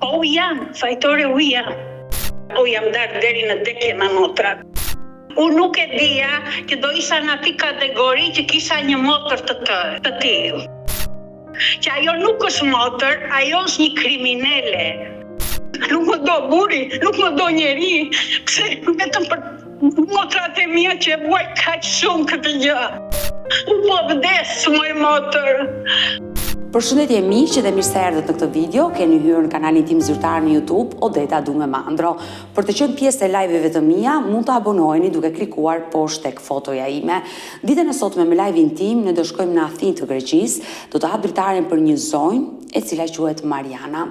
Po jam, fajtore u jam. Jam darë deri në dekje në motrat. Unë nuk e dija që do isha në ati kategori që kisha një motër të tillë. Që ajo nuk është motër, ajo është një kriminele. Nuk më do buri, nuk më do njeri, pse vetëm për motrat e mia që e buaj kaq shumë këtë gjë. Unë po vdes, moj motër. Përshëndetje miq dhe mirë se erdhët në këtë video. Keni hyrë në kanalin tim zyrtar në YouTube, Odeta Dume Mandro. Për të qenë pjesë e live-eve të mia, mund të abonoheni duke klikuar poshtë tek fotoja ime. Ditën e sotme me live-in tim ne do shkojmë në Athinë të Greqisë, do të hap dritaren për një zonjë e cila quhet Mariana.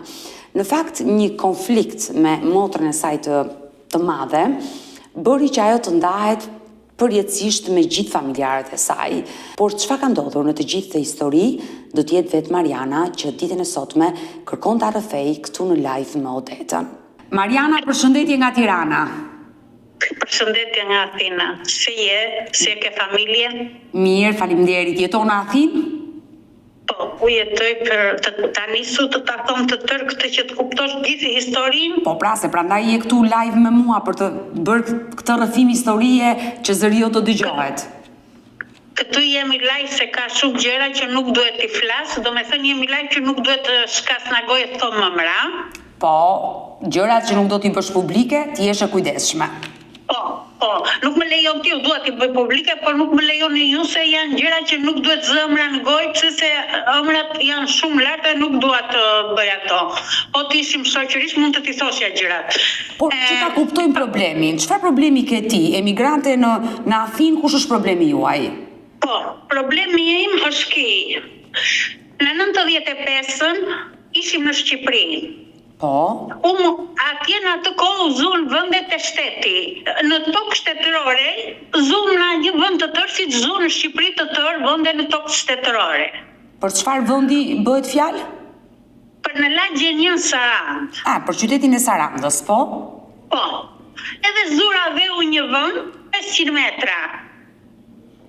Në fakt, një konflikt me motrën e saj të madhe bëri që ajo të ndahet përjetësisht me gjithë familjarët e saj. Por çfarë ka ndodhur në të gjithë këtë histori, do të jetë vetë Mariana që ditën e sotme kërkon ta rrëfej këtu në live me Odetën. Mariana, përshëndetje nga Tirana. Përshëndetje nga Athina. Si je? Si e ke familje? Mirë, faleminderit. Jeton në Athinë? Po, u jetoj për ta nisu të takon të tërë këtë që të kuptosh gjithë historinë. Po pra, se prandaj je këtu live me mua për të bërë këtë rrëfim historie që zërio të dëgjohet. Këtu jemi live se ka shumë gjëra që nuk duhet t'i flas, domethënë jemi live që nuk duhet të shkasnagoj të thonë më mra. Po, gjërat që nuk do t'i bësh publike, ti jesh e kujdesshme. Po, nuk më lejon ti, dua t'i bëj publike, por nuk më lejoni ju se janë gjëra që nuk duhet zëmra në gojë, pse se ëmrat janë shumë lart dhe nuk dua të bëj ato. Po të ishim shoqërisht mund të t'i thosja gjërat. Por që ta kuptojmë problemin, çfarë problemi ke ti? Emigrante në Athinë, kush është problemi juaj? Po, problemi im është ky. Në 95-ën ishim në Shqipëri. Po. Atje në atë kohë u zunë vendet e shteti. Në tokë shtetërore, zunë në një vend të tërë, si zunë në Shqipëri të tërë, vende në tokë shtetërore. Për çfarë vendi bëhet fjalë? Për në lagjen një Sarandë. Për qytetin e Sarandës, po? Po. Edhe zura dheu një vend 500 metra.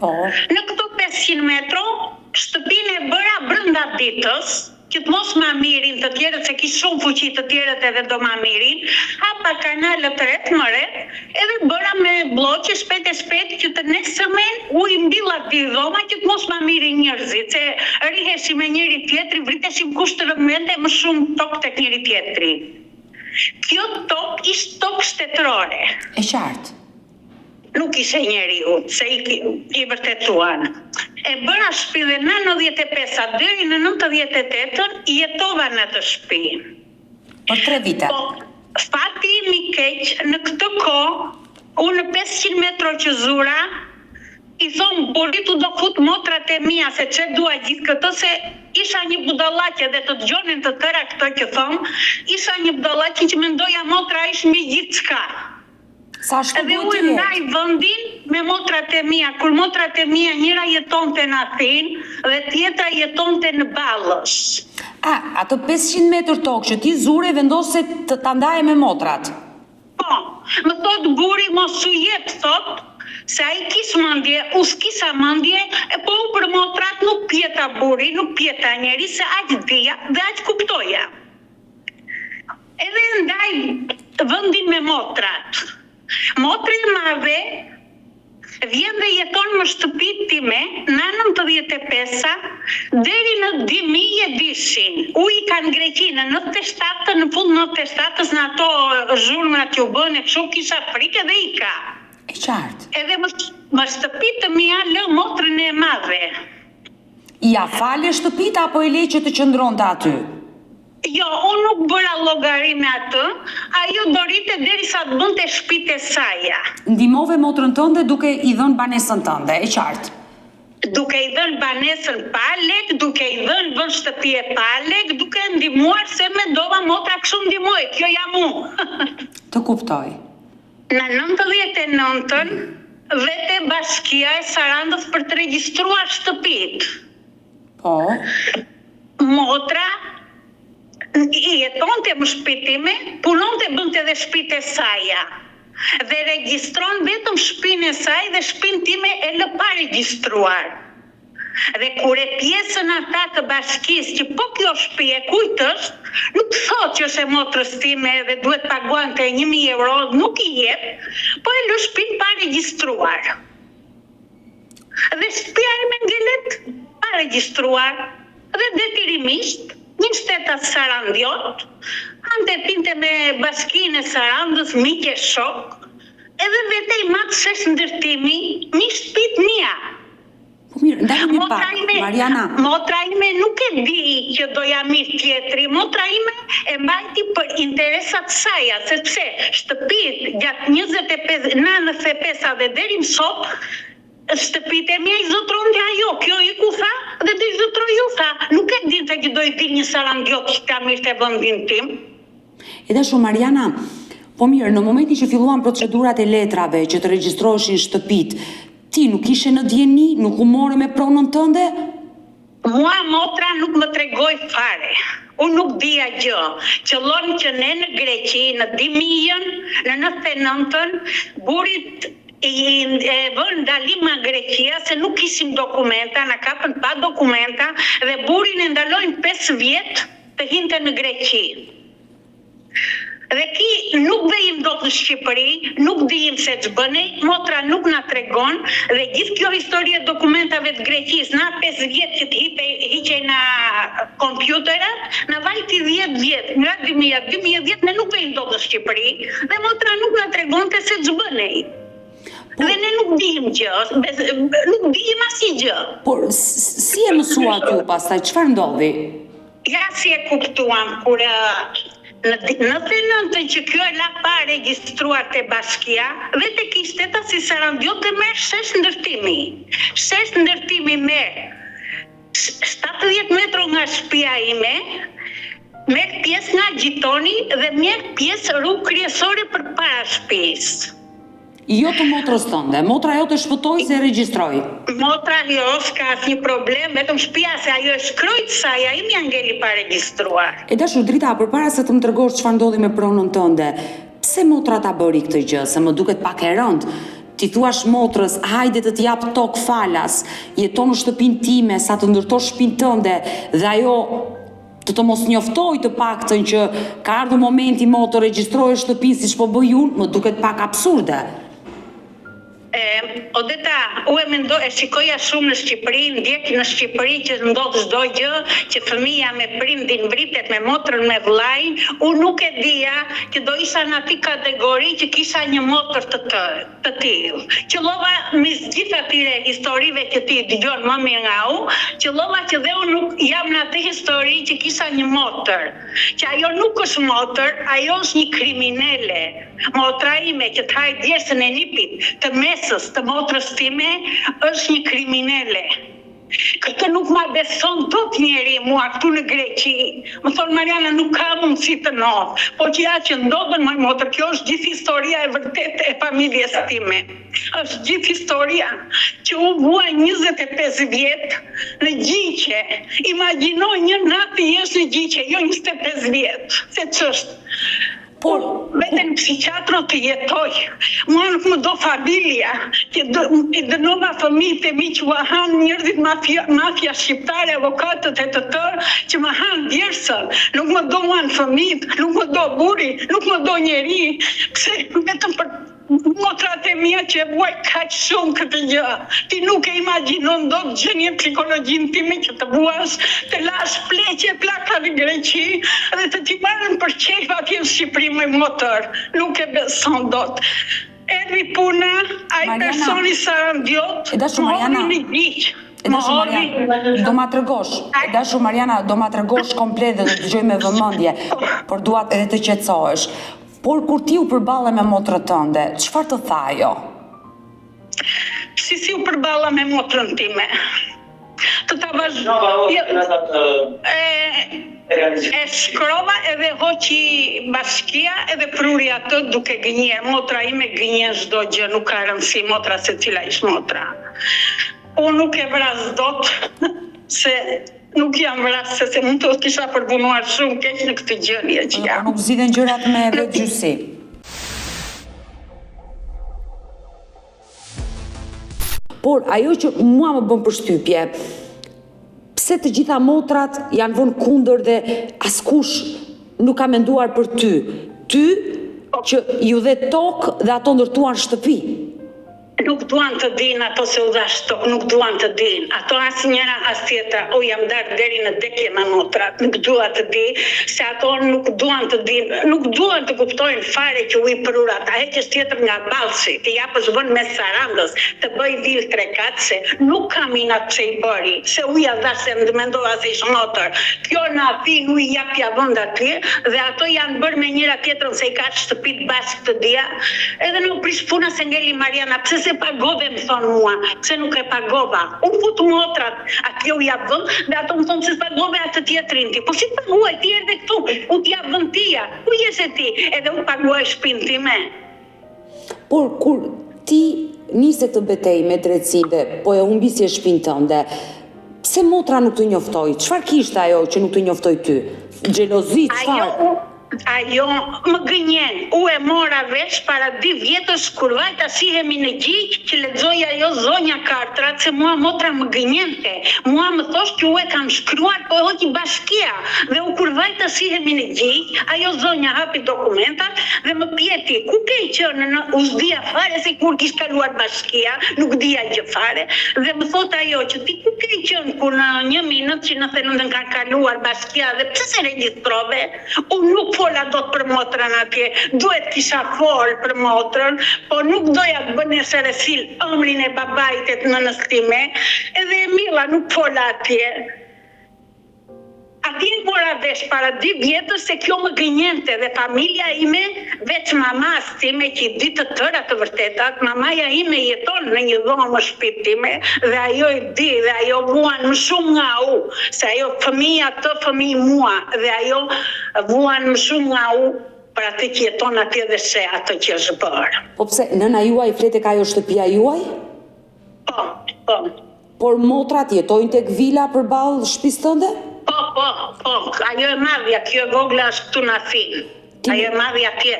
Po. Në këto 500 metra, shtëpinë e bëra brenda ditës, që të mos ma mirin të tjerët, se ki shumë fuqi të tjerët edhe do ma mirin, hapa kanalët të retë më retë, edhe bëra me bloqe shpejt e shpejt që të nesërmen u i mbillat t'i dhoma që të mos ma mirin njerëzit, se riheshim me njëri tjetri, vriteshim kushtë rëmende më shumë tokë tek njëri tjetri. Kjo tokë ishtë tokë shtetërore. E qartë. Nuk ishe njeriu, se i vërtetuan. E bëra shtëpi dhe në 95 deri në 98 jetova në të shtëpi. Për 3 vite. Po, fati mi keq, në këtë kohë, unë në 500 metro që zura, i thonë buritu do fut motrat e mia, se që dua gjithë këtë, se isha një budallaqe dhe të dëgjonin të tëra këto që thonë, isha një budallaqe që mendoja motra ishë mbi gjithë çka. Edhe unë ndaj vendin me motrat e mia, kur motrat e mia njëra jetonte në Athinë dhe tjetra jetonte në Ballës. Ato 500 metër tokë që ti zure vendose të ndaje me motrat? Po, më thot buri mos u jep, thot, se ai kis mendje, u s'kisa mendje, po u për motrat nuk pjeta buri, nuk pjeta njeri, se aq dija dhe aq kuptoja. Edhe ndaj vendin me motrat. Motri i madhe vjen dhe jeton më shtëpit time në 95-a deri në 2000 e dishin. U i kanë Greqi në 97, në fund 97-ës në ato zhurmërat që u bën e kështu kisha frikë dhe ika. E qartë. Edhe më shtëpit të mia lë motrën e madhe. Ja fale shtëpit apo e le që të qëndronte aty? Jo, unë nuk bëra llogari me atë, ajo dorite derisa të bënte shtëpitë e saja. Ndihmove motrën tënde duke i dhënë banesën tënde, e qartë. Duke i dhënë banesën pa lek, duke i dhënë vën shtëpi e pa lek, duke ndihmuar se me dova motra kështu ndihmoj, kjo jam unë. Të kuptoj. Në 99-ën, vete Bashkia e Sarandës për të regjistruar shtëpitë. Po. Motra i jetonte më shtëpitime, punonte bënte dhe shtëpitë e saja. Dhe regjistron vetëm shtëpinë e saj dhe shtëpinë time e lë pa regjistruar. Dhe kur e pjesën ata të bashkisë që po kjo shtëpi e kujt është, nuk thot që është e motrës time dhe duhet paguante 1.000 euro, nuk i jep, po e lë shtëpinë pa regjistruar. Dhe shtëpia ime ngelet pa regjistruar dhe detyrimisht një shtetas Sarandiot, ande pinte me baskinë e Sarandës, miqe shok, edhe vete i matë shesh ndërtimi një shtëpit mia. Po mirë, ndajmë pak, Mariana. Motra ime nuk e di që doja mirë tjetri, motra ime e mbajti për interesat saja, sepse shtëpit gjatë 95 dhe deri më sot, shtëpit e mia i zotronte ajo, kjo i ku tha dhe do i zotroj ju tha, nuk e dinte që do i di një Sarandiot që ta mirë të vendin tim. E dashu Mariana, po mirë, në momentin që filluan procedurat e letrave që të regjistroheshin shtëpit, ti nuk ishe në dieni, nuk u more me pronën tënde? Mua motra nuk më tregoj fare. Unë nuk dija gjë. Qëllon që ne në Greqi, në Dimijën, në 99-ën, burit e vën ndalim nga Greqia se nuk kishim dokumenta, na kapën pa dokumenta dhe burin e ndalojnë 5 vjet të hinte në Greqi. Dhe ki nuk vejim do të Shqipëri, nuk dijim se ç'bënej, motra nuk na tregon dhe gjithë kjo histori e dokumentave të Greqisë, na 5 vjet që të hiqej na kompjuterat, na vajti 10 vjet, nga 2010 ne nuk vejim do të Shqipëri dhe motra nuk na tregonte se ç'bënej. Dhe ne nuk dijim gjë, nuk dijim asnjë gjë. Por si e mësuat ju pastaj, çfarë ndodhi? Ja si e kuptuam kur në 99 që kjo e la pa regjistruar te bashkia, dhe tek i shteta si Sarandiot e merr shesh ndërtimi. Shesh ndërtimi merr 70 metro nga shtëpia ime, merr pjesë nga gjitoni dhe merr pjesë rrugë kryesore përpara shtëpisë. Jo të motrës tënde, motra jote shpëtoi se e regjistroi. Motra jo s'ka asnjë problem, vetëm shtëpia se ajo e shkrojt sa ja imi angeli pa regjistruar. E dashur Drita, përpara se të më tregosh çfarë ndodhi me pronën tënde, pse motra ta bëri këtë gjë? Se më duket pak e rëndë. Ti thuash motrës, hajde të t'jap tokë falas, jeton në shtëpinë time, sa të ndërtosh shtëpinë tënde, dhe ajo të mos njoftoj të paktën që ka ardhur momenti mo të regjistrohesh shtëpinë siç po bëj unë, më duket pak absurde. Odeta, u e mendoj, e shikoja shumë në Shqipëri, ndjek në Shqipëri që ndodh çdo gjë, që fëmia me prindin vritet me motrën me vllajin, unë nuk e dija që do isha në atë kategori që kisha një motër të tillë. Qëllova mes gjithë atyre historive që ti dëgjon më mirë nga u, qëllova që dhe unë nuk jam në atë histori që kisha një motër. Që ajo nuk është motër, ajo është një kriminele. Motra ime që të haj djersën e nipit të mesës të motrës time është një kriminele. Këtë nuk ma beson dot njeri mua këtu në Greqi. Më thonë Mariana nuk ka mundësi të ndodh, po që ja që ndodhen më motër, kjo është gjithë historia e vërtet e familjes time. Është gjithë historia që u bua 25 vjet në Gjiqe. Imagjino një natë jesh në Gjiqe, jo 25 vjet. Se ç'është? Por vetëm psikiatro të jetoj. Mua nuk më do familia, që i dënova fëmijët e mi që më hanë njerëzit mafia shqiptare, avokatët e të tërë, që më hanë djersën. Nuk më do mua në fëmijët, nuk më do buri, nuk më do njeri. Pse vetëm për motrat e mia që e vuaj kaq shumë këtë gjë. Ti nuk e imagjinon dot gjënje psikologjinë time që të buash, të lash pleqe plaka në Greqi dhe të t'i marrën për qejf atje në Shqipëri me motor. Nuk e beson dot. Erdhi puna, ai personi Sarandiot, Mariana, në Gjiq. do ma tregosh. Dashur Mariana, do ma tregosh komplet dhe do të dëgjoj me vëmendje, por dua edhe të qetësohesh. Por kur ti u përballe me motrën tënde, çfarë të tha ajo? Si u përballa me motrën time? Të ta vazhdoj. E shkrova edhe hoqi bashkia edhe pruri atë duke gënjer. Motra ime gënjen çdo gjë, nuk ka rëndësi motra se cila ish motra. Unë nuk e vras dot se nuk jam vrasë, se mund të kisha përpunuar shumë keq në këtë gjënje që jam. Nuk zgjidhen gjërat me vetgjysi. Por ajo që mua më bën përshtypje, pse të gjitha motrat janë vënë kundër dhe askush nuk ka menduar për ty. Ty që ju dhe tokë dhe ato ndërtuan shtëpi. Nuk duan të din ato se u dhash tokë, nuk duan të din. Ato asë njëra, asë tjetra, o jam darë deri në dekje me motrat, nuk duan të di, se ato nuk duan të din, nuk duan të kuptojnë fare që u i përura, ta heqës tjetër nga balsi, të japës vën me sarandës, të bëj dil trekatse, nuk kam inat që i bëri, se uja dhash se më mendova se ishë motër. Kjo në atin u i japja vënd atje, dhe ato janë bërë me njëra tjetërën se i ka shtëpit bashkë të dia, edhe nuk prish puna se ngeli Mariana, pse se pagove më thonë mua, se nuk e pagova. Unë futu motrat, atë jo javë vënd, dhe ato më thonë se pagove atë tjetrin ti. Po si paguaj, ti erdhe këtu, u t'javë vënd tia, ku jeshe ti, edhe u paguaj shpinë time. Por kur ti nise të betej me drejtësive, po e humbisje shpinë tënde, pse motra nuk të njoftoj? Çfarë kishte ajo që nuk të njoftoj ty? Xhelozi, çfarë? Ajo më gënjen, u e mora vesh para 2 vjetës kur vajta shihemi në gjikë që lexoja ajo zonja kartrat se mua motra më gënjente. Mua më thosh që u e kam shkruar po e hoqi bashkia dhe u kur vajta shihemi në gjikë, ajo zonja hapi dokumentat dhe më pjeti, ku ke qenë në uzdia fare se kur kish kaluar bashkia, nuk dija gjë fare dhe më thot ajo që ti ku ke qenë kur në 1 minutë që në thënë ka kaluar bashkia dhe pse se regjistrove? Unë nuk fola do të për motrën atje, duhet kisha fol për motrën, po nuk doja të bëne se resil ëmrin e babajtet në nëstime, edhe Emila nuk fola atje. Atje mora vesh para 2 vjetës se kjo më gënjente dhe familja ime, veç mamas time që i ditë të tëra të vërtetat, mamaja ime jeton në një dhomë më shtëpi time dhe ajo i di dhe ajo vuan më shumë nga u, se ajo fëmija të fëmijë mua dhe ajo vuan më shumë nga u për atë që jeton atje dhe se atë që është bërë. Po pse, nëna juaj flete ka ajo shtëpia juaj? Po. Por motrat jetojnë tek vila përballë shtëpisë tënde? Po, ajo e madhja, kjo e vogla është këtu në Athinë. Ajo e madhja tje.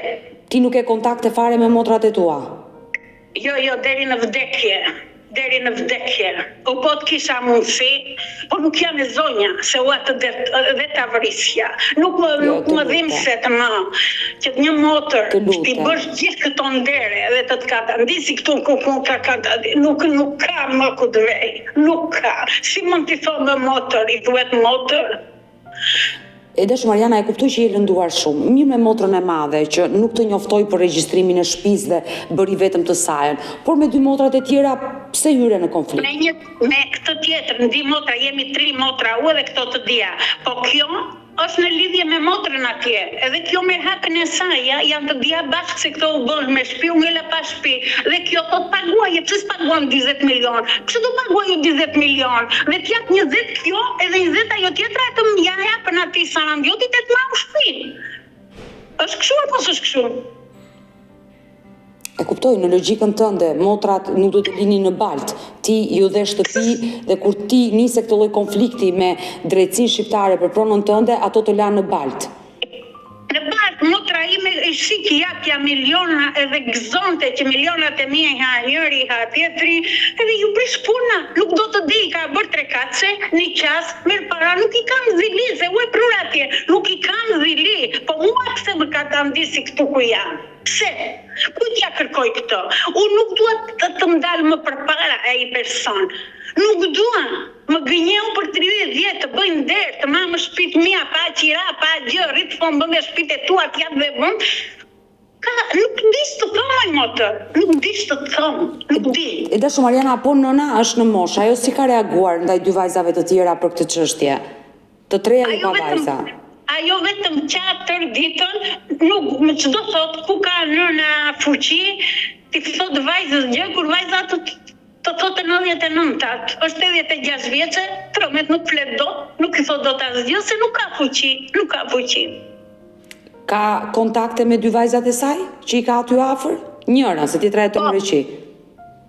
Ti nuk e kontakte fare me motrat e tua? Jo, deri në vdekje. O po të kisha mundësi, po nuk jam e zonja, se u atë dhe të avrisja. Nuk më dhimset më, që një motër, ti bësh gjithë këto ndere dhe të ka të ndisi këtu nuk ka më ku të vej, nuk ka. Si mund t'i thonë me motër, i duhet motër? E desh Mariana, e kuptoj që je lënduar shumë. Mirë me motrën e madhe që nuk të njoftoi për regjistrimin e shtëpisë dhe bëri vetëm të sajën, por me 2 motrat e tjera pse hyre në konflikt? Me këtë tjetër, në 2 motra, jemi 3 motra, u edhe këto të dia. Po kjo është në lidhje me motrën atje, edhe kjo me hakën e saj, janë të dia bashkë se këto u bënë me shtëpi, u ngella pa shtëpi, dhe kjo të paguaje, pse s'paguan 20 milion, pse do paguaju 20 milion, dhe t'jap 20 kjo, edhe 20 ajo tjetra e të mja japën ati Sarandiotit e të ma u shtëpi. është kështu apo s'është kështu? E kuptoj, në logjikën tënde, motrat nuk do të lini në balt. Ti ju dhe shtëpi dhe kur ti nise këtë lloj konflikti me drejtsinë shqiptare për pronën tënde, ato të lanë në balt. Në balt, motra ime i shiki japja miliona edhe gëzonte që milionat e mia ha njëri, ha tjetri, edhe ju prish puna, nuk do të di, ka bërë 3 kace, një qas, mirë para, nuk i kam zili, se u e prur atje, nuk i kam zili, po mua pse më ka të ndisi këtu ku jam. Pse? Ku t'ja kërkoj këto? Unë nuk duhet të më dalë më përpara e i person. Nuk duan. Më gënjeu për 30 vjetë të bëjnë derë, të mamë shtëpit mia, pa qira, pa gjë, rritë po më bënde shtëpit e tua, t'jap dhe vënd. Nuk dish të thomaj, motër. Nuk dish të thom. Nuk di. E dashu Mariana, po nëna është në moshë, ajo si ka reaguar ndaj 2 vajzave të tjera për këtë çështje? Të treja i ka vajza. Ajo vetëm 4 ditën, nuk më çdo thot ku ka nëna fuqi, ti thot vajzës gjë, kur vajza të thotë 99, është 86 vjeçë, tromet nuk flet dot, nuk i thot dot asgjë se nuk ka fuqi. Ka kontakte me 2 vajzat e saj që i ka aty afër? Njëra, se tjetra jeton në Greqi.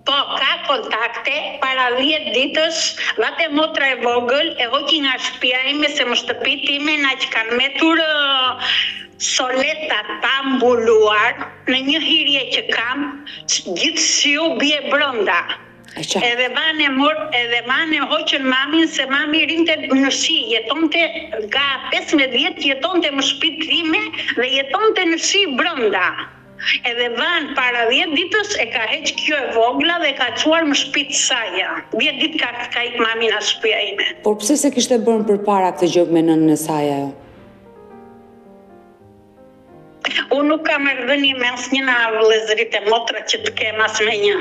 Po, ka kontakte, para 10 ditësh, vate motra e vogël, e hoqi nga shtëpia ime se më shtëpit ime na që kanë metur soleta ta mbuluar në një hirje që kam, gjithë si u bje brënda. Edhe vane hoqën mamin se mami rinte në shi, jetonte nga 15 vjet, jetonte më shtëpi time dhe jetonte në shi brenda. Edhe van para 10 ditës e ka heq kjo e vogla dhe ka çuar më shtëpi të saj. 10 ditë ka ik mami në shtëpia ime. Por pse se kishte bërë përpara këtë gjë me nënën e saj ajo? Unë nuk kam ardhënie me asnjë nga vëllezërit e motra që të kem as me një.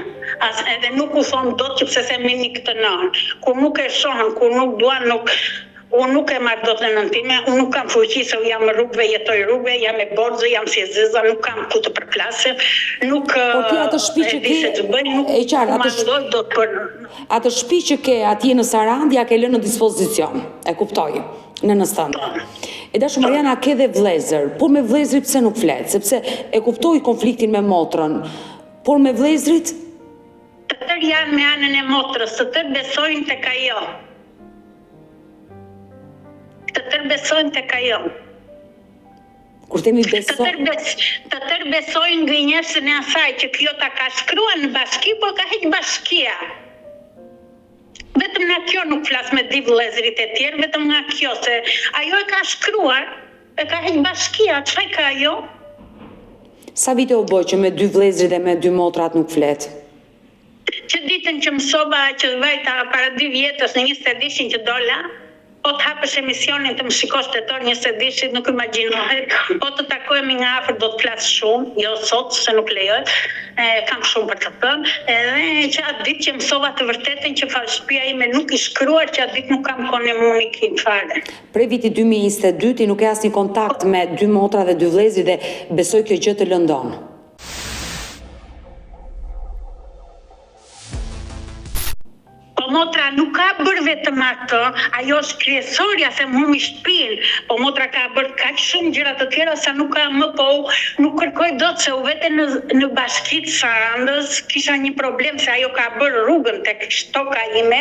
Edhe nuk u thon dot që pse se mini këtë nën. Kur nuk e shohën, kur nuk duan, unë nuk e marr dot në nënën time, unë nuk kam fuqi se jam rrugëve, jetoj rrugëve, jam e borxë, jam si zeza, nuk kam ku të përplasem, nuk Po ti atë shtëpi që ke, atë shtëpi që ke atje në Sarandë ja ke lënë në dispozicion. E kuptoj. Në nëstëndë. E dashur Mariana, ke dhe vlezër, por me vlezrit pse nuk flet, sepse e kuptoj konfliktin me motrën, por me vlezrit? Të tërë janë me anën e motrës, të tërë besojnë tek ajo. Të tërë besojnë tek ajo. Kur themi besojnë? Të tërë besojnë gënjeshtën e asaj që kjo ta ka shkruar në bashki, po ka heq bashkia. Vetëm nga kjo nuk flas me di vëllezërit e tjerë, vetëm nga kjo se ajo e ka shkruar, e ka heq bashkia, çfarë ka ajo? Sa vite u bë që me 2 vëllezërit dhe me 2 motrat nuk flet? Që ditën që mësova që vajta para 2 vjetës në 20 dishin që dola, po të hapësh emisionin të më shikosh tetor 20 dishit, nuk imagjinohet, po të takohemi nga afër do të flas shumë, jo sot se nuk lejohet, kam shumë për të thënë, edhe që atë ditë që mësova të vërtetën që shtëpia ime nuk i shkruar, që atë ditë nuk kam komunikim fare. Prej vitit 2022 ti nuk e asnjë kontakt me 2 motra dhe 2 vëllezër dhe besoj kjo gjë të lëndon. Motra nuk ka bërë vetëm atë, ajo është kryesorja se më humi shtëpinë, po motra ka bërë kaq shumë gjëra të tjera sa nuk ka më, po nuk kërkoj dot se u vete në bashkitë Sarandës, kisha një problem se ajo ka bërë rrugën tek shtoka ime,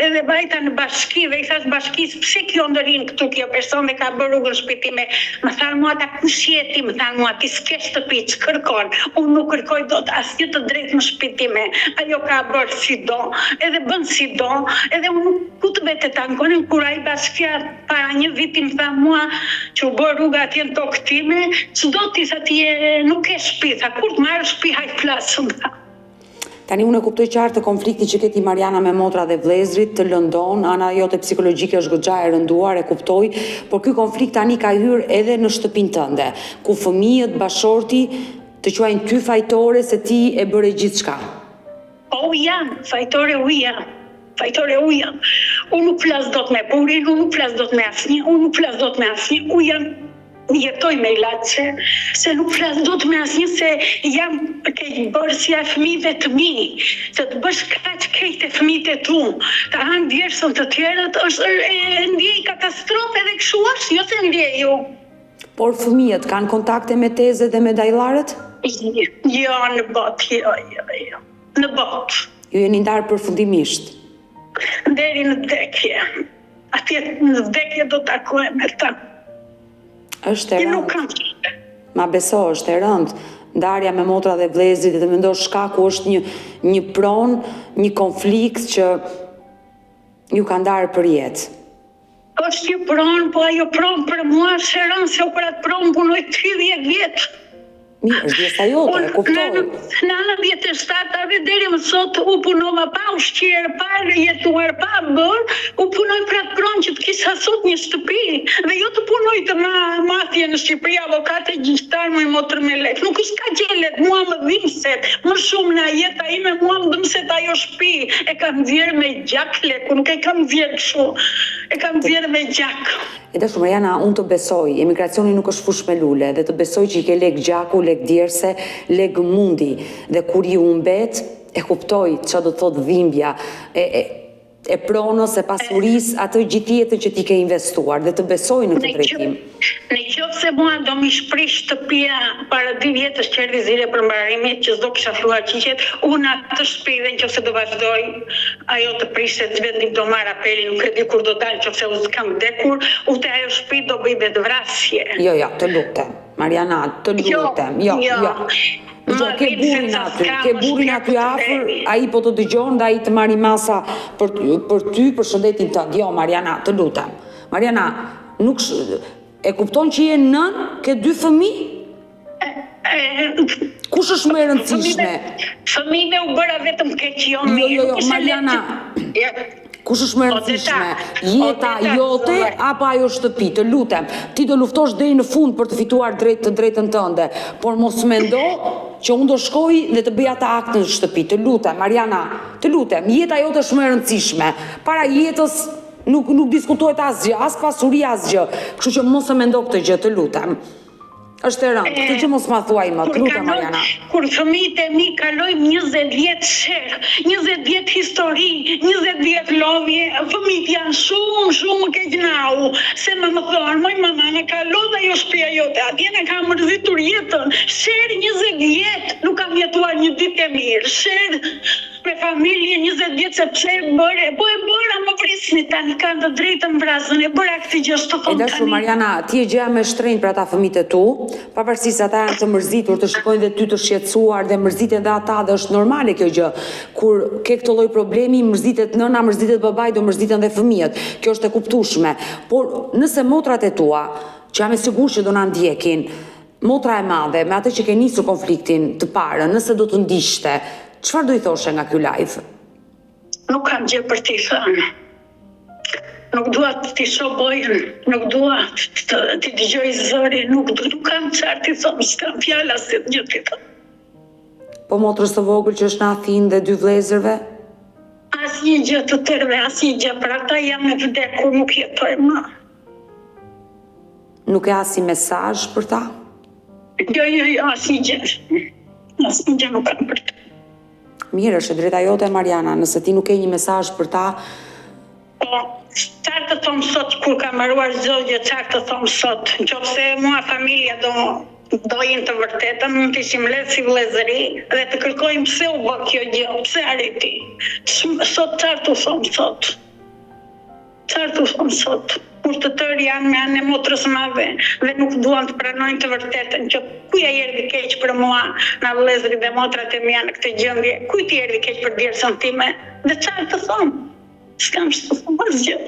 edhe vajta në bashki dhe i thash bashkisë, pse kjo ndërin këtu kjo person dhe ka bërë rrugën shtëpi time, më thanë mua ta kush je ti, më thanë mua ti s'ke shtëpi, ç'kërkon, unë nuk kërkoj dot asnjë të drejtë në shtëpi time, ajo ka bërë si do, edhe bën si do, edhe unë ku të vete të ankonin, kur ai bashkia para një viti më tha mua që u bërë rruga atje në tokë time, ç'do ti sa ti nuk ke shtëpi, tha kur të marrë shtëpi haj flasëm. Tani unë e kuptoj qartë konflikti që keti Mariana me motra dhe vlezrit të lëndon, ana jote psikologjike është goxha e rënduar, e kuptoj, por ky konflikt tani ka hyrë edhe në shtëpinë tënde, ku fëmijët, bashorti të quajnë ty fajtore se ti e bëre gjithçka. Po janë, fajtore u janë. Fajtore u janë. Unë nuk flas dot me burin, unë nuk flas dot me asnjë, unë nuk flas dot me asnjë, u janë. Jetoj me ilaçe, se nuk flas dot me asnjë se jam ke bërë si fëmijëve të mi, se të bësh kaq keq te fëmijët e tu, ta hanë djersën të tjerët, është ndjej katastrofë edhe kështu është, jo se ndjej ju. Por fëmijët kanë kontakte me tezet dhe me dajllarët? Jo, në botë, jo. Në botë. Ju jeni ndarë përfundimisht? Deri në vdekje. Atje në vdekje do të takohem me ta. Është e rëndë. Ma beso, është e rëndë. Ndarja me motra dhe vlezrit dhe mendosh shkaku është një pronë, një konflikt që ju ka ndarë për jetë. Është një pronë, po ajo pronë për mua është e rëndë, se për atë pronë punoj 30 vjetë. Mirë, është djesa jote, e kuptoj. Në 97 dhe deri më sot u punova pa ushqyer, pa jetuar, pa bërë, u punoj për atë pronë që të kisha sot një shtëpi, dhe jo të punoj të matje në Shqipëri, avokate, gjyqtar, më i motër me lek. Nuk është ka gjelet, mua më dhimset, më shumë në jeta ime, mua më dhimset ajo shtëpi, e kam vjerë me gjak leku, nuk e kam vjerë kështu, e kam vjerë me gjak. E dashur Mariana, unë të besoj, emigracioni nuk është fush me lule, dhe të besoj që i ke lek gjaku, lek djerse, lek mundi, dhe kur i umbet, e kuptoj që do të thot dhimbja, e pronës, e pasuris, atë gjithë jetën që ti ke investuar, dhe të besoj në këtë drejtim. Në qoftë se mua do mi shprish shtëpia para 2 vjetës që erdhi zile për mbarimit, që s'do kisha filluar qiqet, unë atë shtëpi dhe në qoftë se do vazhdoj, ajo të prishte të vendim do marr apelin, nuk e di kur do dalë, qoftë se u s'kam vdekur, u te ajo shtëpi do bëj vetvrasje. Jo, të lutem. Mariana, të lutem, jo. Ke burin aty afër, ai po të dëgjon dhe ai të marri masa për ty, për shëndetin tënd. Jo, Mariana, të lutem. Mariana, nuk e kupton që je nën, ke 2 fëmijë? Kush është më e rëndësishme? Fëmijëve u bëra vetëm keq jo. Jo, Mariana. Kush është më e rëndësishme? Jeta jote apo ajo shtëpi? Të lutem, ti do luftosh deri në fund për të fituar të drejtën tënde, por mos mendo që unë do shkoj dhe të bëj atë akt në shtëpi. Të lutem, Mariana, të lutem, jeta jote është më e rëndësishme. Para jetës nuk diskutohet asgjë, as pasuria asgjë. Kështu që mos e mendo këtë gjë, të lutem. Është e rëndë, këtë që mos ma thuaj më, të lutem, Mariana. Kur fëmijët e mi kalojmë 20 vjetë sherë, 20 vjetë histori, 20 vjetë lodhje, fëmijët janë shumë keqnau, se më thonë, moj mama, në kalo dhe jo shpia jote, atje në kam mërzitur jetën, sherë 20 vjetë, nuk kam jetuar një ditë e mirë, sherë me familje 20 vjetë, sepse e bëra më prisni tani, kanë të drejtën vrazën, e bëra këtë gjë të thonë tani. E dashur, Mariana, ti e gjëja me shtrenjtë për ata fëmijët e tu, pavarësisht se ata janë të mërzitur, të shikojnë dhe ty të shqetësuar dhe mërziten dhe ata, dhe është normale kjo gjë. Kur ke këtë lloj problemi, mërzitet nëna, mërzitet babai, do mërziten dhe fëmijët. Kjo është e kuptueshme. Por nëse motrat e tua, që jam e sigurt që do na ndjekin, motra e madhe, me atë që ke nisur konfliktin të parë, nëse do të ndiqte, çfarë do i thoshe nga ky live? Nuk kam gjë për t'i thënë. Nuk dua t'i shoh bojën, nuk dua t'i dëgjoj zërin, nuk kam çfarë t'i them, s'kam fjala se gjë t'i them. Po motrës të vogël që është në Athinë dhe 2 vëllezërve? Asnjë gjë të tërve, asnjë gjë, për ata jam e vdekur, nuk jetoj më. Nuk e asi mesazh për ta? Jo, asnjë gjë. Asnjë gjë nuk kam për ta. Mirë, është e drejta jote, Mariana, nëse ti nuk ke një mesazh për ta. Po, çfarë të them sot kur kam mbaruar zogje, çfarë të them sot? Nëse mua familja do jenë të vërtetën, mund të ishim le si vëllezëri dhe të kërkojmë pse u bë kjo gjë, pse arriti. Sot çfarë të them sot? Çfarë të them sot? Kur të tërë janë me anë e motrës madhe dhe nuk duan të pranojnë të vërtetën që kuja erdhi keq për mua, na vëllezërit dhe motrat e mia në këtë gjendje, kujt i erdhi keq për djersën time? Dhe çfarë të them? S'kam të them asgjë.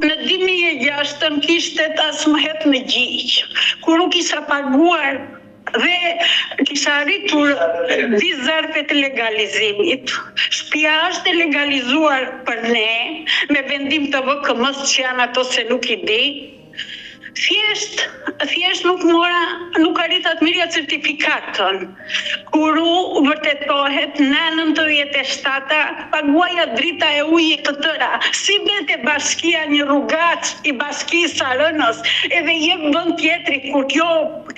Në 2006 kishte tas më het në gjyq, kur u kisha paguar dhe kisha arritur vizarpet e legalizimit. Shtëpia është legalizuar për ne, me vendim të VKM-s që janë ato se nuk i di. Thjesht nuk arrita të mirja certifikatën. Kur u vërtetohet në 97 paguaja drita e ujit të tëra. Si bete bashkia një rrugac i bashkisë Sarënës, edhe jep vend tjetri kur kjo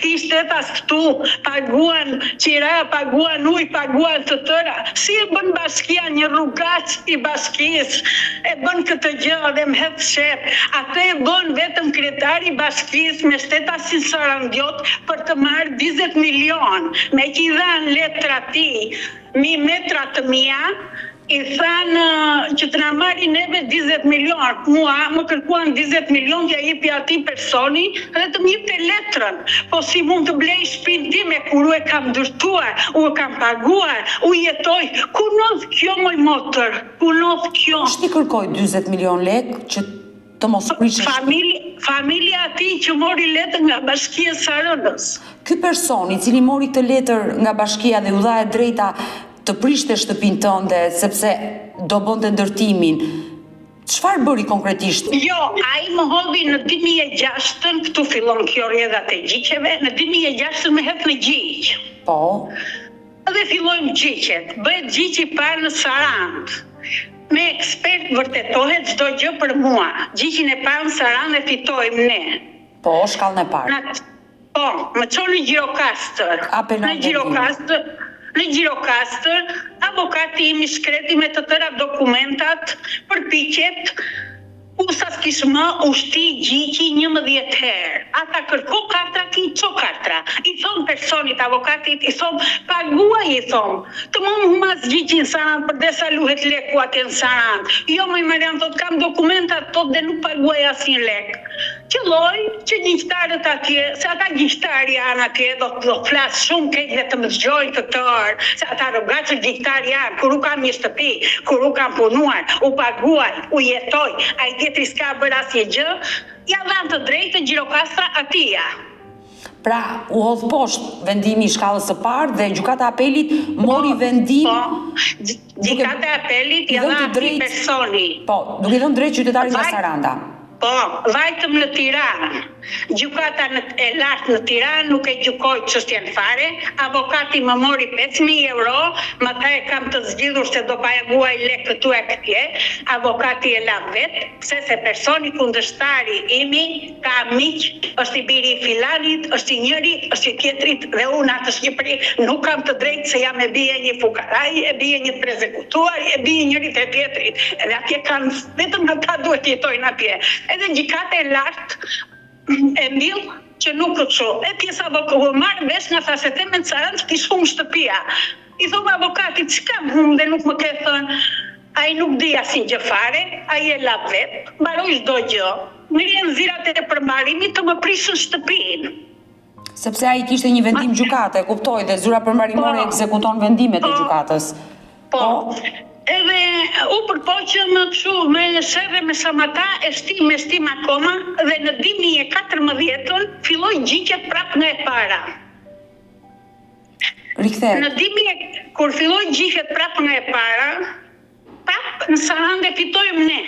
kishte tas këtu, paguan qira, paguan ujë, paguan të tëra. Si e bën bashkia një rrugac i bashkisë, e bën këtë gjë dhe më hedh shep. Atë e bën vetëm kryetari i bashkisë me shtetasin Sarandiot për të marrë 20 milion. Me që i dhanë letra ti, 1.000 metra të mia, i thanë që të na marrin neve 20 milion. Mua më kërkuan 20 milion t'ja jepi atij personi dhe të më jepte letrën. Po si mund të blej shtëpinë time kur u e kam ndërtuar, u e kam paguar, u jetoj. Ku ndodh kjo moj motër? Ku ndodh kjo? Ç'ti kërkoi 40 milion lekë që të mos prishësh? Familja ati që mori letër nga bashkia Sarënës. Ky person i cili mori këtë letër nga bashkia dhe u dha e drejta të prishte shtëpinë tënde sepse do bënte ndërtimin, çfarë bëri konkretisht? Jo, ai më hodhi në 2006, këtu fillon kjo rrjedhat e gjyqeve, në 2006 më hedh në gjyq. Po. Dhe fillojmë gjyqet, bëhet gjyqi parë në Sarandë. Me ekspert vërtetohet çdo gjë për mua. Gjyqin e parë në Sarandë e fitojmë ne. Po, shkallën e parë. Po, më çon në Gjirokastër. Në Gjirokastër, avokati im i shkreti me të tëra dokumentat përpiqet Usa s'kish më ushti gjyqi 11 herë. Ata kërko kartra, ki qo kartra. I thon personit, avokatit, i thon paguaj, i thon. Të më mas gjyqin Sarand për desa luhet leku atë në Sarand. Jo më i Marian, thot kam dokumentat tot dhe nuk paguaj asin lek. Qëlloj që gjyqtarët atje, se ata gjyqtari janë atje, do flasë shumë kejt dhe të më zgjojnë të tërë, se ata rogacë gjyqtari janë, kur u kam një shtëpi, kur u kam punuar, u paguaj, u jetoj, a i tjetri s'ka bërë asje gjë, ja dhanë të drejtë Gjirokastra atia. Pra, u hodh poshtë vendimi i shkallës së parë dhe gjykata e apelit mori vendim. Gjykata e apelit ja dha atij personi. Po, duke dhënë drejt qytetarit nga Saranda. Po, vajtëm në Tiranë. Gjykata e lartë në Tiranë nuk e gjykoi çështjen fare, avokati më mori 5.000 euro, më tha e kam të zgjidhur se do paguaj lek këtu e këtje, avokati e la vetë, pse se personi kundërshtari imi ka miq, është i biri i filanit, është i njërit, është i tjetrit dhe unë atë Shqipëri nuk kam të drejtë se jam e bie një fukaraj, e bie një prezekutuar, e bie njërit e tjetrit. Edhe atje kanë vetëm ata duhet jetojnë atje. Edhe gjykata e lartë e mbill që nuk të qo. E pjesa marrë vesh nga tha se themen në Sarandë kishë humë shtëpia. I thonë avokatit që kam humë dhe nuk më ke thënë. A i nuk di asin gjë fare, a i e la vetë, mbaroj çdo gjë. Ngrihen zirat e përmbarimit të më prishën shtëpinë. Sepse ai kishte një vendim gjykate, e kuptoj, dhe zyra përmbarimore ekzekuton vendimet e gjykatës. Po. Edhe u përpoqëm kështu me sherre me Samata, e shtim akoma dhe në 2014 filloi gjyqet prap nga e para. Rikthehet. Kur filloi gjyqet prap nga e para, prap në Sarandë fitojmë ne.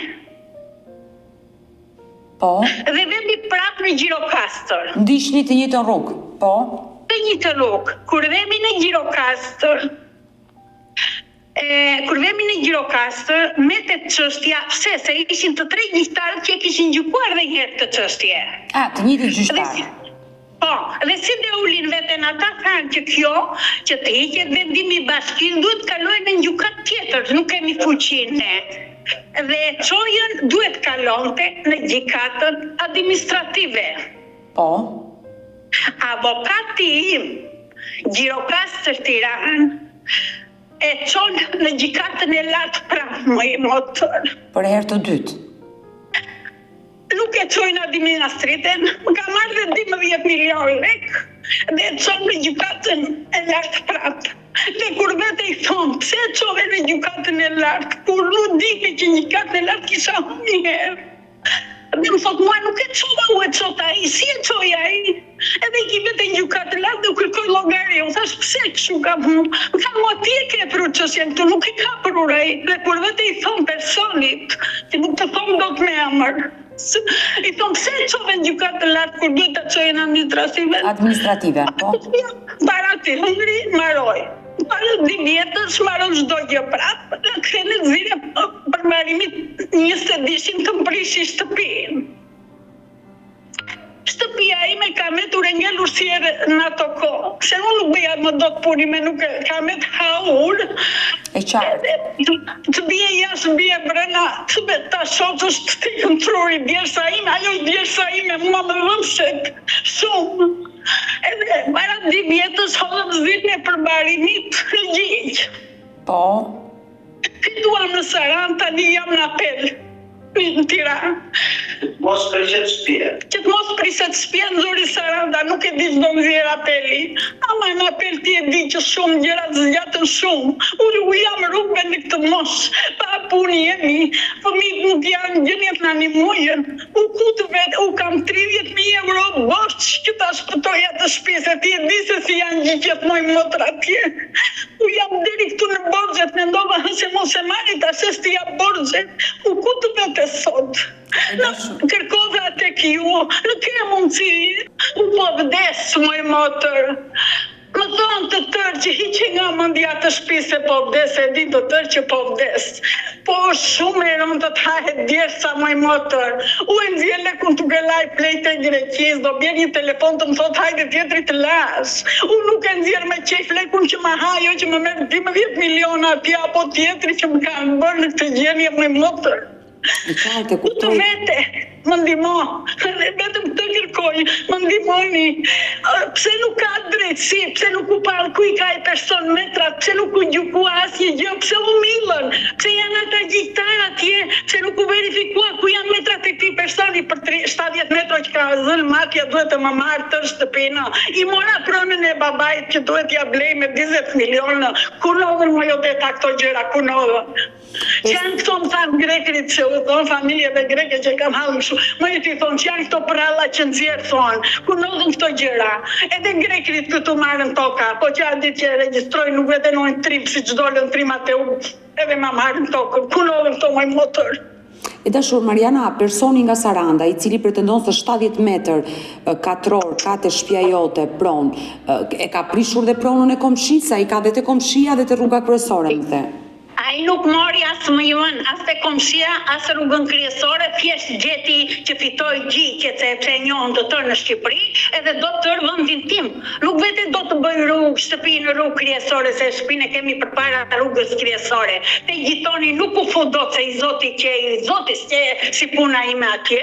Po. Dhe vendi prap në Gjirokastër. Ndiqni të njëjtën rrugë. Po. Të njëjtën rrugë. Kur vemi në Gjirokastër, metet çështja, pse se ishin të tre gjyqtarët që kishin gjykuar dhe një herë të çështje. Të njëjtë gjyqtar. Po, dhe si dhe ulin veten ata thanë që kjo, që të hiqet vendimi i bashkisë duhet kalojë në gjykat tjetër, nuk kemi fuqinë ne. Dhe çojën duhet kalonte në gjykatën administrative. Po. Avokati im, Gjirokastër Tiranë, e çon në gjykatën e lartë prapë më i motor. Për herë të dytë. Nuk e çojnë administratën, ka marrë dhe 12 milion lek dhe e çon në gjykatën e lartë prapë. Dhe kur vete i thonë, pse e çove në gjykatën e lartë, kur nuk dike që gjykatën e lartë kisha humbur një herë. Dhe më thotë, mua nuk e çova, u e çota ai, si e çoj ai? Edhe i vete në gjykatë lartë dhe u kërkoj llogari. U thash, pse kështu kam humbur? Më tha, mua ti e ke prur çështjen këtu, nuk i ka prur ai. Dhe kur vete i thon personit, që nuk të thon dot me emër. I thon, pse e çove në gjykatë lartë kur duhet ta çojnë administrative? Administrative, po. Barati hëngri, maroj. Para 2 vjetës marrën çdo gjë prapë, dhe kthenë zile përmbarimit 20 dishin të mprishi shtëpinë. Shtëpia ime ka metur e ngelur si në ato kohë, se unë nuk bëja më do të punime, nuk ka met haur. E qartë. Të bie jashtë, bie brenda, të ta shoqësh të tikëm truri, bjersa ime, ajo bjersa ime, mua më dhëmshet shumë. Edhe para 2 vjetës hodhëm zilën e përmbarimit në gjyq. Po. Fituam në Sarandë, tani jam në apel në Tiranë. Mos priset shtëpia. Që të mos priset shtëpia nxori Saranda, nuk e di ç'do nxjerr apeli. Ama në apel ti e di që shumë gjëra zgjatën shumë. Unë jam rrugë në këtë moshë, pa punë jemi, fëmijët nuk janë gjënje të na ndihmojnë. U kutë vetë, u kam 30.000 euro borç që ta shpëtoj atë shtëpi, se ti e di se si janë gjyqet moj motra atje. U jam deri këtu në borxhet, mendova se mos e marri tash se ja borxhet. U kutë vetë sot. Kërkova tek ju, nuk ke mundësi, u po vdes moj motër. Më thonë të tërë që hiqe nga mendja të shtëpisë se po vdes, e di të tërë që po vdes. Po shumë e rëndë të hahet djersa moj motër. U e nxjerr lekun të gëllaj plejtë e Greqisë, do bjerë një telefon të më thotë hajde tjetri të lash. Unë nuk e nxjerr me qef lekun që më hajo, që më merr 12 miliona atje, apo tjetri që më kanë bërë në këtë gjendje moj motër. E qartë, e Ku të kuptoj. vete, më ndihmo, vetëm këtë kërkoj, më ndihmoni. Pse nuk ka drejtësi, pse nuk u parë ku i ka e person metrat, pse nuk u gjykua asnjë gjë, pse u millën, pse janë ata gjyqtar atje, pse nuk u verifikua ku janë metrat e këtij personi për 70 metra që ka dhënë mafia duhet të më marrë të shtëpinë. I mora pronën e babait që duhet ja blej me 20 milionë. Ku nodhen më jo deta këto gjëra, ku nodhen? Që janë këto më thanë grekrit që u thonë familjeve greke që kam hallë kështu. Më ju t'i thonë që janë këto pralla që nxjerr thonë. Ku ndodhin këto gjëra? Edhe grekrit këtu marrën toka, po që a ditë që regjistrojnë nuk vetenojnë trim si çdo lën trimat e u. Edhe ma marrën tokën. Ku ndodhin këto më motor? E dashur Mariana, personi nga Saranda i cili pretendon se 70 metër katror ka te shtëpia jote pronë, e ka prishur dhe pronën e komshisë, ai ka dhe te komshia dhe te rruga kryesore, më the. Ai nuk mori as më jën, as te komshia, as rrugën kryesore, thjesht gjeti që fitoi gjyqet sepse e njohën të tërë në Shqipëri, edhe do të tërë vendin tim. Nuk vete do të bëj rrugë shtëpi në rrugë kryesore, se shtëpinë e kemi përpara rrugës kryesore. Te gjitoni nuk u fu dot se i Zoti që si puna ime atje,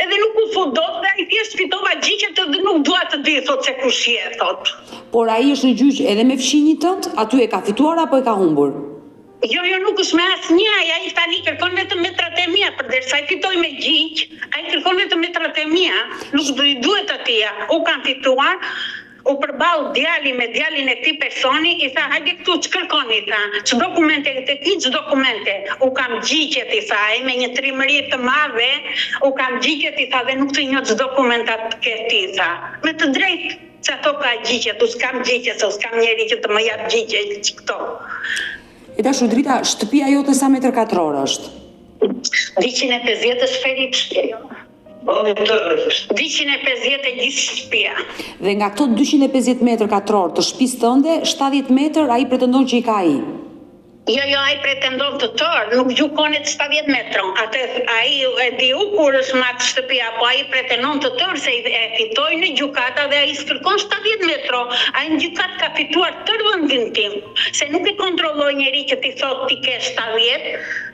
edhe nuk u fu dot dhe ai thjesht fitova gjyqet dhe nuk dua të di thot se kush je thot. Por ai është në gjyq edhe me fshinjin tënd, aty e ka fituar apo e ka humbur? Jo, nuk është me asnjë, ai tani kërkon vetëm metrat e mia, përderisa ai fitoi me gjyq, ai kërkon vetëm metrat e mia, nuk do i duhet atija. U kam fituar, u përball djali me djalin e këtij personi, i tha hajde këtu ç'kërkoni, tha. Ç'dokumente të ti, ç'dokumente. U kam gjyqet, i tha, ai me një trimëri të madhe, u kam gjyqet, i tha, dhe nuk të njoh ç'dokumentat ke ti, tha. Me të drejtë, që ato ka gjyqet, u s'kam gjyqet, se u s'kam njeri që të më jap gjyqet që këto. E dashur Drita, shtëpia jote sa metër katror është? 250 është ferit shtëpia. 250 e gjithë shtëpia. Dhe nga këto 250 metër katror të shtëpisë tënde, 70 metër ai pretendon që i ka ai. Jo, ai pretendon të tërë, nuk gjukonet 70 metra. Atë ai e di u kur është marrë shtëpia, po ai pretendon të tërë se e fitoi në gjykata dhe ai kërkon 70 metra. Ai në gjykat ka fituar tërë vendin tim, se nuk e kontrolloi njeri që ti thot ti ke 70,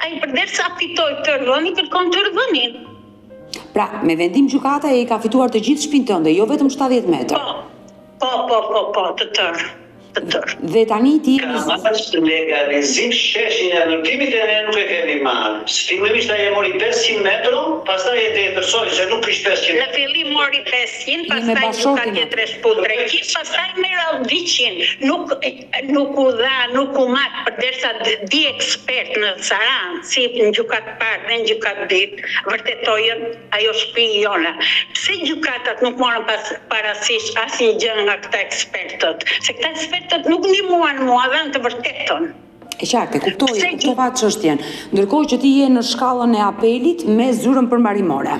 ai përderisa fitoi tërë vendin, kërkon tërë vendin. Pra, me vendim gjykata e i ka fituar të gjithë shtëpinë tënde, jo vetëm 70 metër. Po, të tërë. Dhe tani ti... Ka marrë legalizim sheshin e ndërtimit e ne nuk e kemi marrë. Fillimisht ai e mori 500 metro, pastaj e tërësoi se nuk ishte 500. Në fillim mori 500, pastaj gjyka tjetër e shput 300, pastaj merr 200. Nuk u dha, nuk u mat, përderisa di ekspert në Saran, si në gjykat parë dhe në gjykat dytë, vërtetojën ajo shtëpi jona. Pse gjykatat nuk morën parasysh asnjë gjë nga këta ekspertët? Se këta ekspertët nuk ndihmuan mua dhanë të vërtetën. E qartë, kuptova çështjen. Ndërkohë që ti je në shkallën e apelit me zyrën përmbarimore.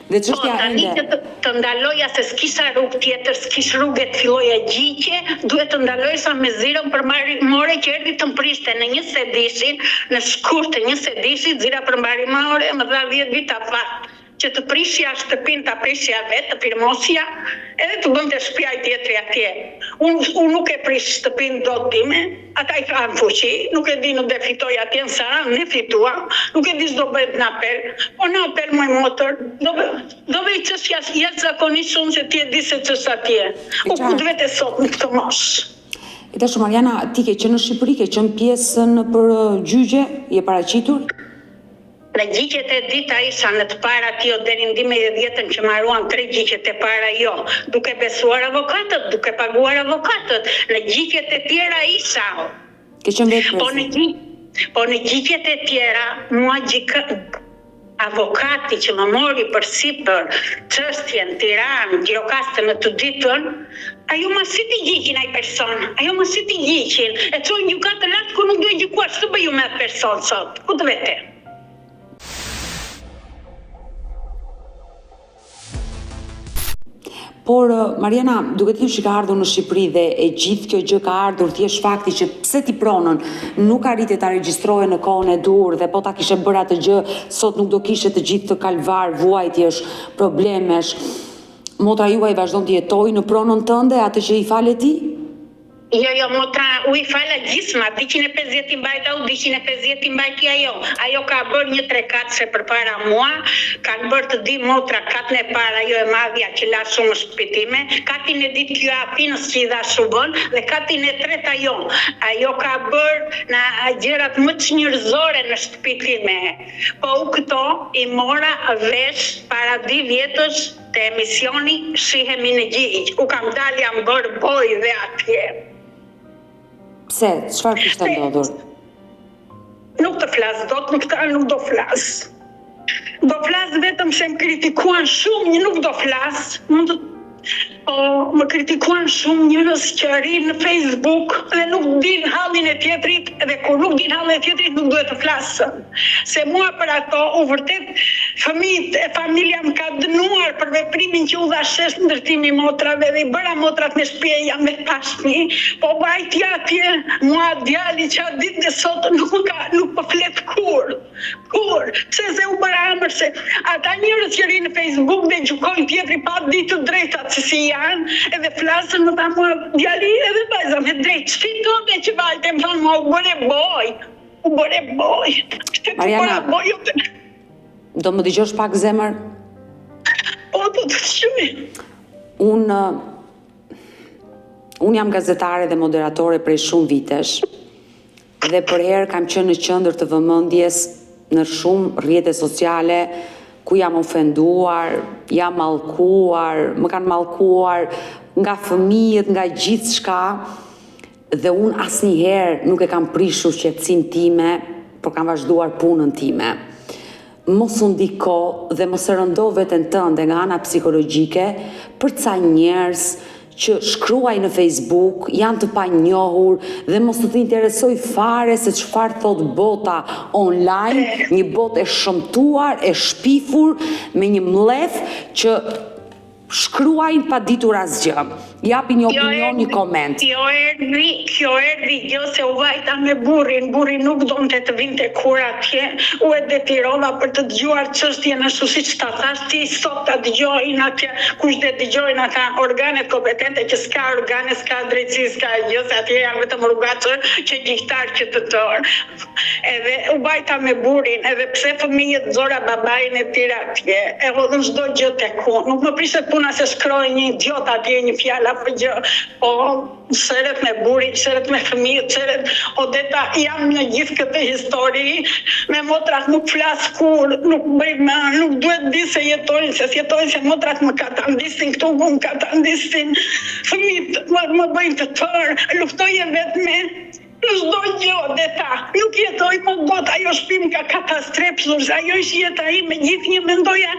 Dhe çështja tani që të ndaloja se s'kisha rrugë tjetër, s'kish rrugë të filloja gjyqje, duhet të ndaloj sa me zyrën përmbarimore që erdhi të mprishte në një sedishin, në shkurt të një sedishi, zyra përmbarimore më dha 10 vite afat. Që të prishja shtëpinë, ta prishja vetë, të firmosja, edhe të bënte shtëpia i tjetri atje. Unë nuk e prish shtëpinë dot time, ata i kanë fuqi, nuk e di nuk dhe fitoj atje në Saran, ne fitua, nuk e di s'do bëhet në apel, po në apel më motor, do bëj çështja jashtëzakonisht shumë se ti e di se ç'është atje. U ku të vete sot në këtë mosh. E dashur Mariana, ti ke qenë në Shqipëri, ke qenë pjesë për gjyqje, je paraqitur? Në gjyqet e dita isha në të para tjo deri në 2010 që marruan 3 gjyqet e para jo, duke besuar avokatët, duke paguar avokatët. Në gjyqet e tjera isha. Ke qenë vetë presë? Po në gjyqet e tjera, mua avokati që më mori përsipër çështjen Tiranë, Gjirokastër në të ditën, ajo më siti gjyqin ai person, ajo më siti gjyqin, e çoi në gjykatë lart ku nuk do e gjykuar, ç'të bëju me atë person sot? Ku të vete? Por, Mariana, duke ti që ka ardhur në Shqipëri dhe e gjithë kjo gjë ka ardhur thjesht fakti që pse ti pronën nuk arrite ta regjistroje në kohën e dur dhe po ta kishe bërë atë gjë, sot nuk do kishe të gjithë të kalvar, vuajtjesh, problemesh. Motra juaj vazhdon të jetojë në pronën tënde atë që i falet ti? Jo, motra, u I fala gjisma, 250 I mbajta u, 250 I mbajti ajo. Ajo ka bërë 1-3 se përpara mua, kanë bërë të di motra, katën e parë ajo e madhja që la shumë shpitime, katin e ditë kjo apinës që I dha shubën, dhe katin e tretë ajo. Ajo ka bërë në gjërat më të njerëzore në shpitime. Po u këto I mora vesh para 2 vjetësh të emisioni Shihemi në gjigj. U kam dalë jam bërë boj dhe atje. Pse? Çfarë kishte ndodhur? Nuk të flas dot, nuk do flas. Do flas vetëm se më kritikuan shumë, nuk do flas. Po më kritikuan shumë njerëz që rrin në Facebook dhe nuk din hallin e tjetrit dhe kur nuk din hallin e tjetrit nuk duhet të flasën. Se mua për ato u vërtet fëmijët e familja më ka dënuar për veprimin që u dha shes ndërtimi motrave dhe I bëra motrat me shtëpi jam me pashmi, po vajti atje mua djali që atë ditë dhe sot nuk po flet kur. Pse se u bëra emër se ata njerëz që rrin në Facebook dhe gjykojnë tjetri pa ditë të drejtat se si janë, edhe flasën më tha mua djali edhe vajza me drejt, shfitove që vajte, më thonë mua u bëre boj. Mariana, do më dëgjosh pak zemër? Po, do të shqymi. Unë jam gazetare dhe moderatore prej shumë vitesh dhe për herë kam qenë në qendër të vëmendjes në shumë rrjete sociale ku jam ofenduar, jam mallkuar, më kanë mallkuar nga fëmijët, nga gjithçka dhe unë asnjëherë nuk e kam prishur qetësinë time, por kam vazhduar punën time. Mos u ndiko dhe mos e rëndo veten tënde nga ana psikologjike për ca njerëz që shkruaj në Facebook, janë të panjohur dhe mos të interesoj fare se çfarë thot bota online, një botë e shëmtuar, e shpifur, me një mlef që shkruajnë pa ditur asgjë. Japi një opinion, një koment. Kjo erdhi gjë se u vajta me burrin nuk donte të vinte kur atje, u e detirova për të dëgjuar çështjen ashtu siç ta thash ti, sot ta dëgjojnë atje, kush dhe dëgjojnë ata organet kompetente që s'ka organe, s'ka drejtësi, s'ka gjë, se atje janë vetëm rrugaçër që gjyqtar që të tërë. Edhe u vajta me burrin, edhe pse fëmijët zora babain e tira atje, e hodhën çdo gjë tek unë. Nuk më prishet puna se shkroi një idiot atje një fjalë apo gjë, po seret me burin, seret me fëmijët, seret Odeta, jam në gjithë këtë histori, me motrat nuk flas kur, nuk duhet di se jetojnë, se motrat më katandistin këtu, më katandistin, fëmijët më bëjnë të tërë, luftoje vetme. Në çdo gjë, Odeta, nuk jetoj më dot, ajo shtëpi më ka katastrofur, ajo është jeta ime, gjithnjë mendoja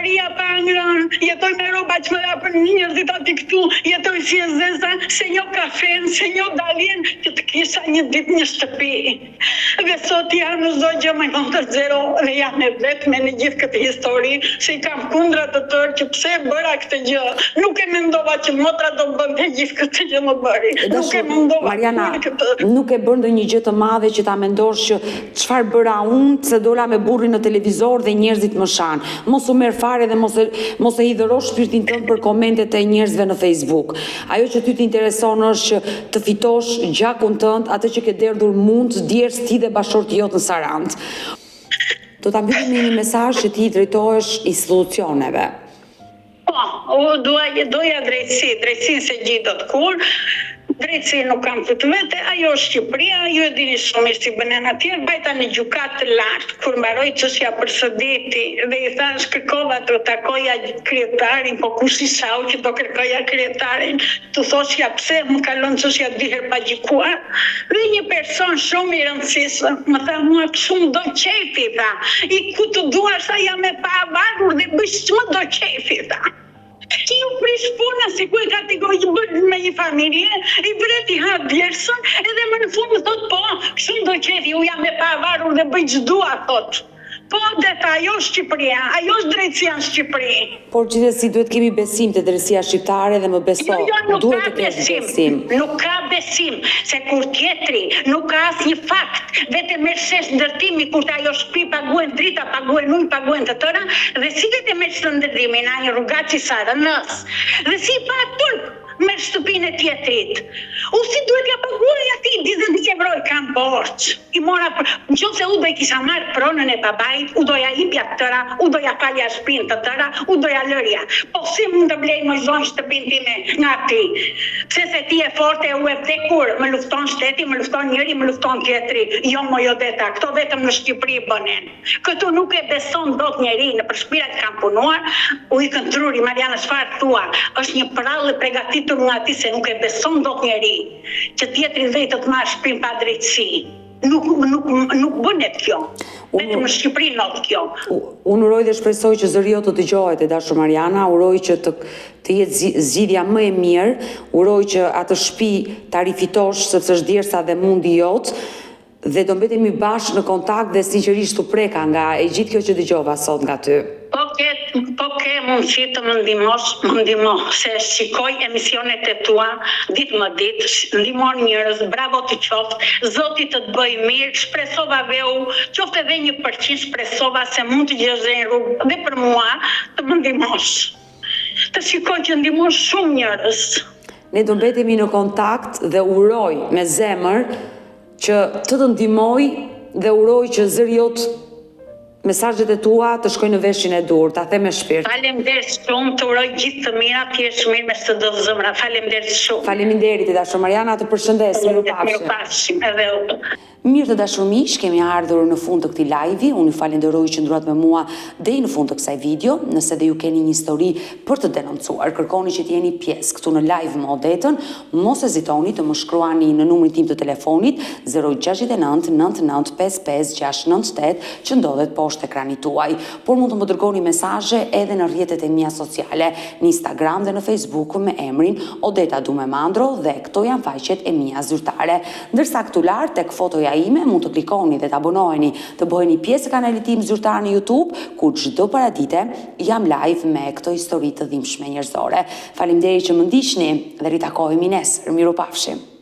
ria pa ngrënë, jetoj me rroba që më japën njerëzit aty këtu, jetoj si e zeza, se njo kafen, se njo daljen, që të kisha një ditë një shtëpi. Dhe sot jam në çdo gjë më vonë të zero dhe jam e vetme në gjithë këtë histori, se I kam kundra të tërë që pse bëra këtë gjë. Nuk e mendova që motra do bënte gjithë këtë gjë më bëri. Nuk e mendova. Mariana, nuk e bën ndonjë gjë të madhe që ta mendosh që çfarë bëra unë, se dola me burrin në televizor dhe njerëzit më shan. Mos u merr fare dhe mos e hidhërosh shpirtin tënd për komentet e njerëzve në Facebook. Ajo që ty të intereson është që të fitosh gjakun tënd, atë që ke derdhur mund të djersh ti dhe bashorti jot në Sarandë. Do ta mbyllim me një mesazh që ti I drejtohesh institucioneve. Po, doja drejtësi se gjithë do të kur. Drejtësi nuk kam të vete, ajo është Shqipëria, ju e dini shumë si bënen atje, bajta në gjykatë të lartë, kur mbaroi çështja për Sëdeti, dhe I thash kërkova të takoja kryetarin, po kush I shau që do kërkoja kryetarin, të thoshja pse më kalon çështja 2 herë pa gjykuar, dhe një person shumë I rëndësishëm, më tha mua shumë do qefi, tha, I ku të duash sa jam e pa avarur dhe bësh çmë do qefi, tha. Që ju prish puna si ku e ka t'i gojë bërë me një familje, I vreti ha djersën, edhe më në fund thot po, shumë do qefi, u jam e pavarur dhe bëj ç'dua, thot. Po, Odeta, ajo është Shqipëria, ajo është drejtësia në Shqipëri. Por gjithsesi duhet kemi besim te drejtësia shqiptare dhe më beso. Duhet të kesh besim. Nuk ka besim, se kur tjetri nuk ka asnjë fakt, vetëm merr shesh ndërtimi kur ajo shtëpi paguhen drita, paguhen ujë, paguhen të tëra, dhe si vetëm merr ndërtimin ai rrugaçi Sarandës. Dhe si pa turp me shtëpinë e tjetrit. U si duhet ja paguaj atij 20 euro kam borx. I mora nëse u do I kisha marrë pronën e babait, u doja hipja tëra, u doja falja shtëpinë të tëra, u doja lërja. Po si mund të blej më zonë shtëpinë time nga ti? Pse se ti e forte u e vdekur, më lufton shteti, më lufton njëri, më lufton tjetri. Jo mo jo deta, këto vetëm në Shqipëri bënen. Këtu nuk e beson dot njeri, në për shpirat kam punuar, u I këndruri, Mariana çfarë thua, është një prallë pregatitur nga ti se nuk e beson dot njeri, që tjetri vetë të marrë shtëpinë pa drejtësi. Nuk bënet kjo. Vetëm në Shqipëri not kjo. Unë uroj dhe shpresoj që zërio të dëgjohet e dashur Mariana, uroj që të jetë zgjidhja më e mirë, uroj që atë shtëpi ta rifitosh sepse është djersa dhe mundi jot, dhe do mbetemi bashkë në kontakt dhe sinqerisht u preka nga e gjithë kjo që dëgjova sot nga ty. Po ke mundësi të më ndihmo, se shikoj emisionet e tua ditë më ditë, ndihmon njerëz, bravo të qoftë, Zoti të bëj mirë, shpresova veu, qoftë edhe 1%, shpresova se mund të gjesh një rrugë dhe për mua të më ndihmosh. Të shikoj që ndihmon shumë njerëz. Ne do mbetemi në kontakt dhe uroj me zemër që të ndihmoj dhe uroj që zëri jot mesazhet e tua të shkojnë në veshin e dur, ta them me shpirt. Faleminderit shumë, të uroj gjithë të mirat, ti je mirë me çdo zemra. Faleminderit shumë. Faleminderit dashur Mariana, të përshëndes, mirupafshim. Edhe u. Mirë të dashur miq, kemi ardhur në fund të këtij live-i. Unë ju falenderoj që ndruat me mua deri në fund të kësaj video. Nëse dhe ju keni një histori për të denoncuar, kërkoni që të jeni pjesë këtu në live me Odetën, mos hezitoni të më shkruani në numrin tim të telefonit 069 99 55 698 që ndodhet poshtë ekranit tuaj. Por mund të më dërgoni mesazhe edhe në rrjetet e mia sociale, në Instagram dhe në Facebook me emrin Odeta Dumemandro dhe këto janë faqet e mia zyrtare. Ndërsa këtu lart tek fotoja ime mund të klikoni dhe të abonoheni, të bëheni pjesë e kanalit tim zyrtar në YouTube, ku çdo paradite jam live me këto histori të dhimbshme njerëzore. Faleminderit që më ndiqni dhe ritakohemi nesër. Mirupafshim.